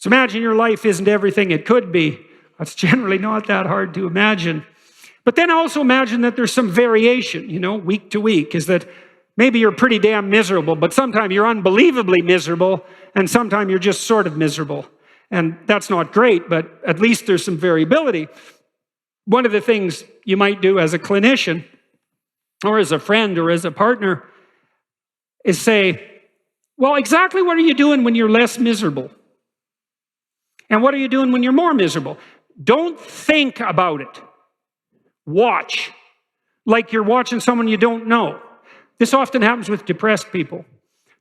So imagine your life isn't everything it could be. That's generally not that hard to imagine. But then also imagine that there's some variation, week to week, is that maybe you're pretty damn miserable, but sometimes you're unbelievably miserable, and sometimes you're just sort of miserable. And that's not great, but at least there's some variability. One of the things you might do as a clinician, or as a friend, or as a partner, is say, well, exactly what are you doing when you're less miserable? And what are you doing when you're more miserable? Don't think about it. Watch. Like you're watching someone you don't know. This often happens with depressed people.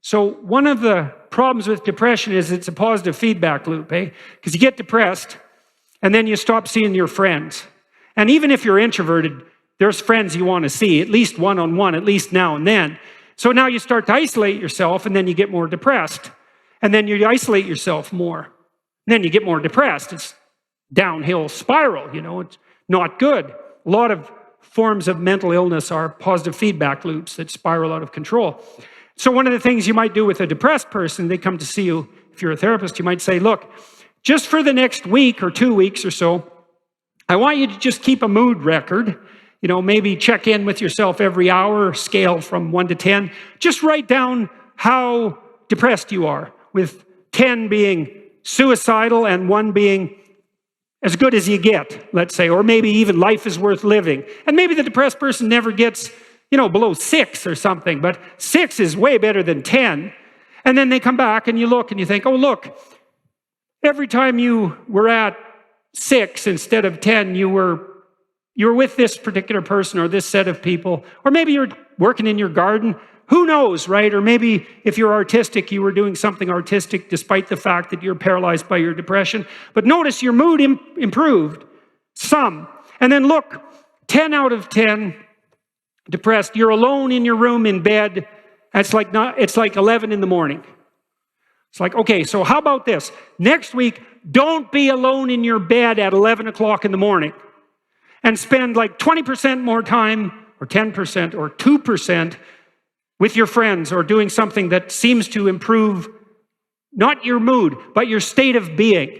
So one of the problems with depression is it's a positive feedback loop, Because you get depressed, and then you stop seeing your friends. And even if you're introverted, there's friends you want to see, at least one-on-one, at least now and then. So now you start to isolate yourself, and then you get more depressed. And then you isolate yourself more. And then you get more depressed. It's downhill spiral, it's not good. A lot of forms of mental illness are positive feedback loops that spiral out of control. So one of the things you might do with a depressed person, they come to see you, if you're a therapist, you might say, look, just for the next week or 2 weeks or so, I want you to just keep a mood record. Maybe check in with yourself every hour, scale from 1 to 10. Just write down how depressed you are, with 10 being suicidal and 1 being as good as you get, let's say, or maybe even life is worth living. And maybe the depressed person never gets, below 6 or something, but 6 is way better than 10. And then they come back and you look and you think, oh, look, every time you were at 6 instead of 10, you were with this particular person or this set of people, or maybe you're working in your garden. Who knows, right? Or maybe if you're artistic, you were doing something artistic despite the fact that you're paralyzed by your depression. But notice your mood improved some. And then look, 10 out of 10 depressed. You're alone in your room in bed. It's like 11 in the morning. It's like, okay, so how about this? Next week, don't be alone in your bed at 11 o'clock in the morning. And spend like 20% more time, or 10%, or 2%, with your friends, or doing something that seems to improve not your mood, but your state of being.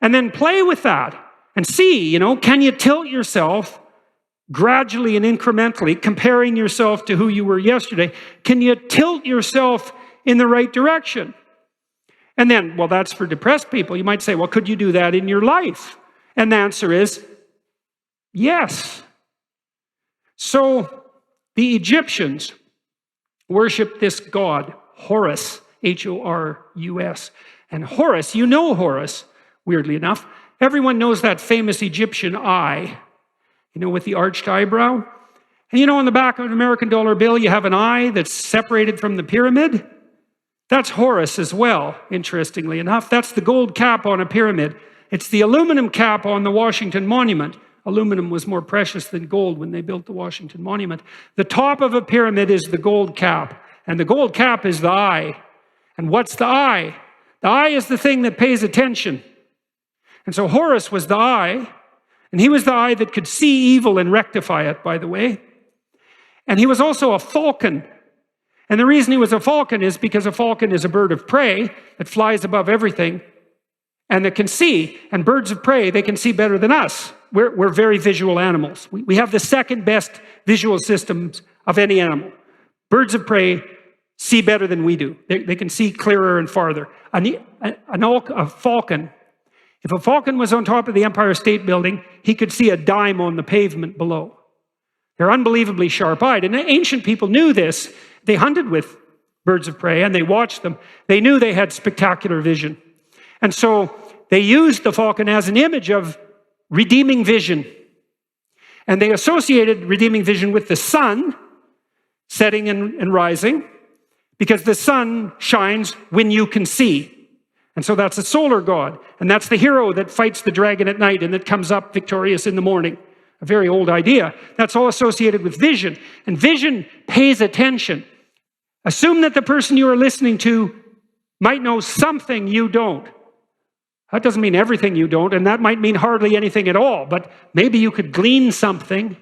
And then play with that and see, can you tilt yourself gradually and incrementally, comparing yourself to who you were yesterday? Can you tilt yourself in the right direction? And then, well, that's for depressed people. You might say, well, could you do that in your life? And the answer is yes. So the Egyptians worship this god, Horus, Horus. And Horus, Horus, weirdly enough. Everyone knows that famous Egyptian eye, with the arched eyebrow. And on the back of an American dollar bill, you have an eye that's separated from the pyramid. That's Horus as well, interestingly enough. That's the gold cap on a pyramid. It's the aluminum cap on the Washington Monument. Aluminum was more precious than gold when they built the Washington Monument. The top of a pyramid is the gold cap, and the gold cap is the eye. And what's the eye? The eye is the thing that pays attention. And so Horus was the eye, and he was the eye that could see evil and rectify it, by the way. And he was also a falcon. And the reason he was a falcon is because a falcon is a bird of prey that flies above everything and that can see. And birds of prey, they can see better than us. We're very visual animals. We have the second best visual systems of any animal. Birds of prey see better than we do. They can see clearer and farther. A falcon, if a falcon was on top of the Empire State Building, he could see a dime on the pavement below. They're unbelievably sharp-eyed. And ancient people knew this. They hunted with birds of prey and they watched them. They knew they had spectacular vision. And so they used the falcon as an image of redeeming vision. And they associated redeeming vision with the sun, setting and rising, because the sun shines when you can see. And so that's a solar god. And that's the hero that fights the dragon at night and that comes up victorious in the morning. A very old idea. That's all associated with vision. And vision pays attention. Assume that the person you are listening to might know something you don't. That doesn't mean everything you don't, and that might mean hardly anything at all, but maybe you could glean something.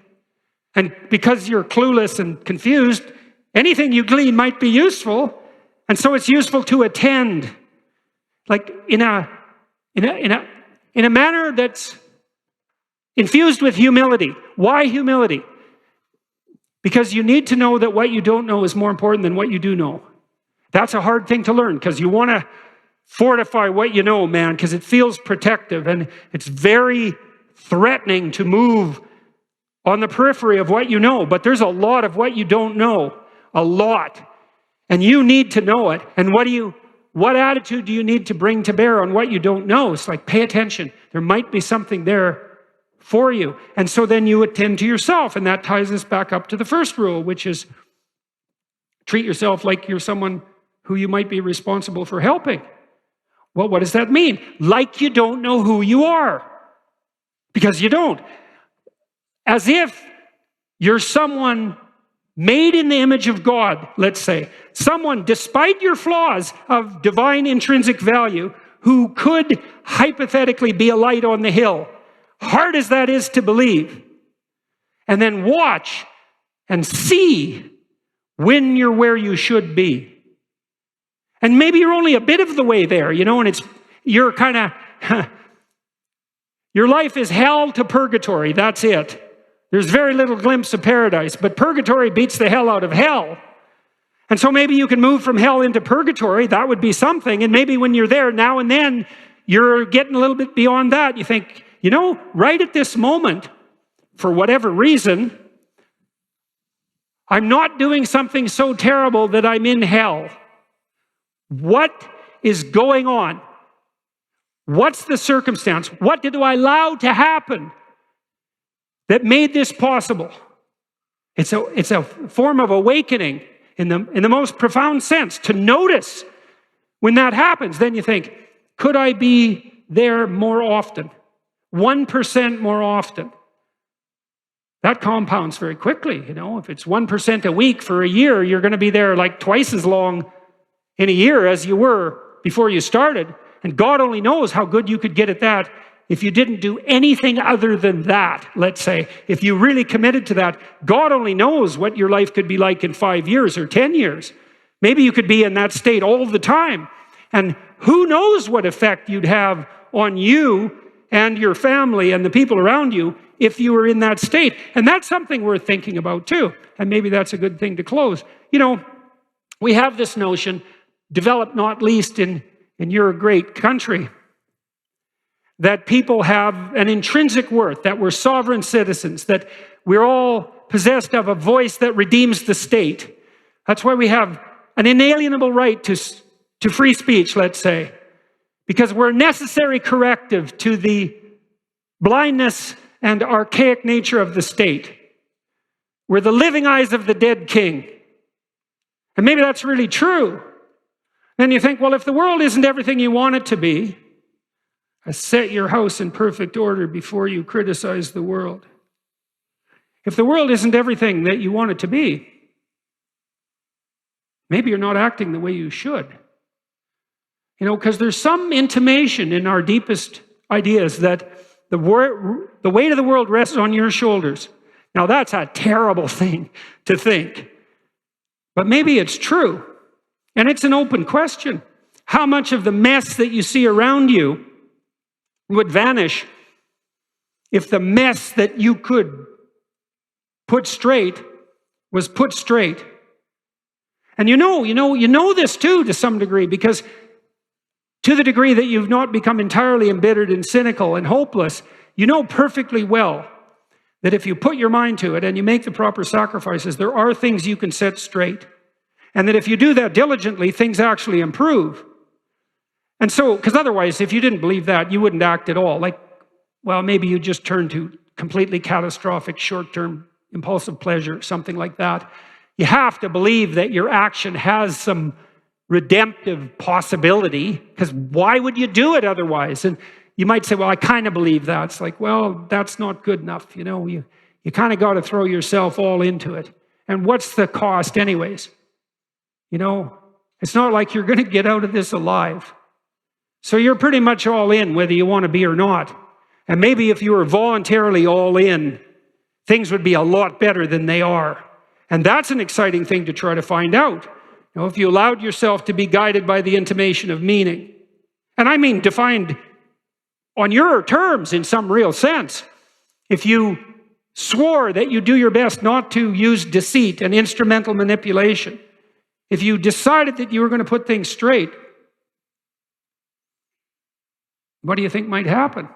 And because you're clueless and confused, anything you glean might be useful, and so it's useful to attend. Like in a in a manner that's infused with humility. Why humility? Because you need to know that what you don't know is more important than what you do know. That's a hard thing to learn, because you want to fortify what you know, man, because it feels protective, and it's very threatening to move on the periphery of what you know. But there's a lot of what you don't know, a lot. And you need to know it. And what attitude do you need to bring to bear on what you don't know? It's like, pay attention. There might be something there for you. And so then you attend to yourself. And that ties us back up to the first rule, which is treat yourself like you're someone who you might be responsible for helping. Well, what does that mean? Like you don't know who you are. Because you don't. As if you're someone made in the image of God, let's say. Someone, despite your flaws, of divine intrinsic value, who could hypothetically be a light on the hill. Hard as that is to believe. And then watch and see when you're where you should be. And maybe you're only a bit of the way there, and you're kind of, your life is hell to purgatory, that's it. There's very little glimpse of paradise, but purgatory beats the hell out of hell. And so maybe you can move from hell into purgatory, that would be something, and maybe when you're there now and then, you're getting a little bit beyond that. You think, right at this moment, for whatever reason, I'm not doing something so terrible that I'm in hell. What is going on? What's the circumstance? What did I allow to happen that made this possible? It's a form of awakening in the most profound sense, to notice when that happens. Then you think, could I be there more often? 1% more often. That compounds very quickly, If it's 1% a week for a year, you're going to be there like twice as long in a year as you were before you started. And God only knows how good you could get at that if you didn't do anything other than that, let's say. If you really committed to that, God only knows what your life could be like in 5 years or 10 years. Maybe you could be in that state all the time. And who knows what effect you'd have on you and your family and the people around you if you were in that state. And that's something worth thinking about too. And maybe that's a good thing to close. We have this notion, developed not least in your great country, that people have an intrinsic worth, that we're sovereign citizens, that we're all possessed of a voice that redeems the state. That's why we have an inalienable right to free speech, let's say, because we're a necessary corrective to the blindness and archaic nature of the state. We're the living eyes of the dead king. And maybe that's really true. Then you think, well, if the world isn't everything you want it to be, set your house in perfect order before you criticize the world. If the world isn't everything that you want it to be, maybe you're not acting the way you should. Because there's some intimation in our deepest ideas that the weight of the world rests on your shoulders. Now that's a terrible thing to think. But maybe it's true. And it's an open question. How much of the mess that you see around you would vanish if the mess that you could put straight was put straight? And you know this too to some degree, because to the degree that you've not become entirely embittered and cynical and hopeless, you know perfectly well that if you put your mind to it and you make the proper sacrifices, there are things you can set straight. And that if you do that diligently, things actually improve. And so, because otherwise, if you didn't believe that, you wouldn't act at all. Maybe you just turn to completely catastrophic, short-term, impulsive pleasure, something like that. You have to believe that your action has some redemptive possibility, because why would you do it otherwise? And you might say, well, I kind of believe that. It's like, well, that's not good enough. You kind of got to throw yourself all into it. And what's the cost anyways? It's not like you're going to get out of this alive. So you're pretty much all in, whether you want to be or not. And maybe if you were voluntarily all in, things would be a lot better than they are. And that's an exciting thing to try to find out. If you allowed yourself to be guided by the intimation of meaning. And I mean defined on your terms in some real sense, if you swore that you do your best not to use deceit and instrumental manipulation, if you decided that you were going to put things straight, what do you think might happen?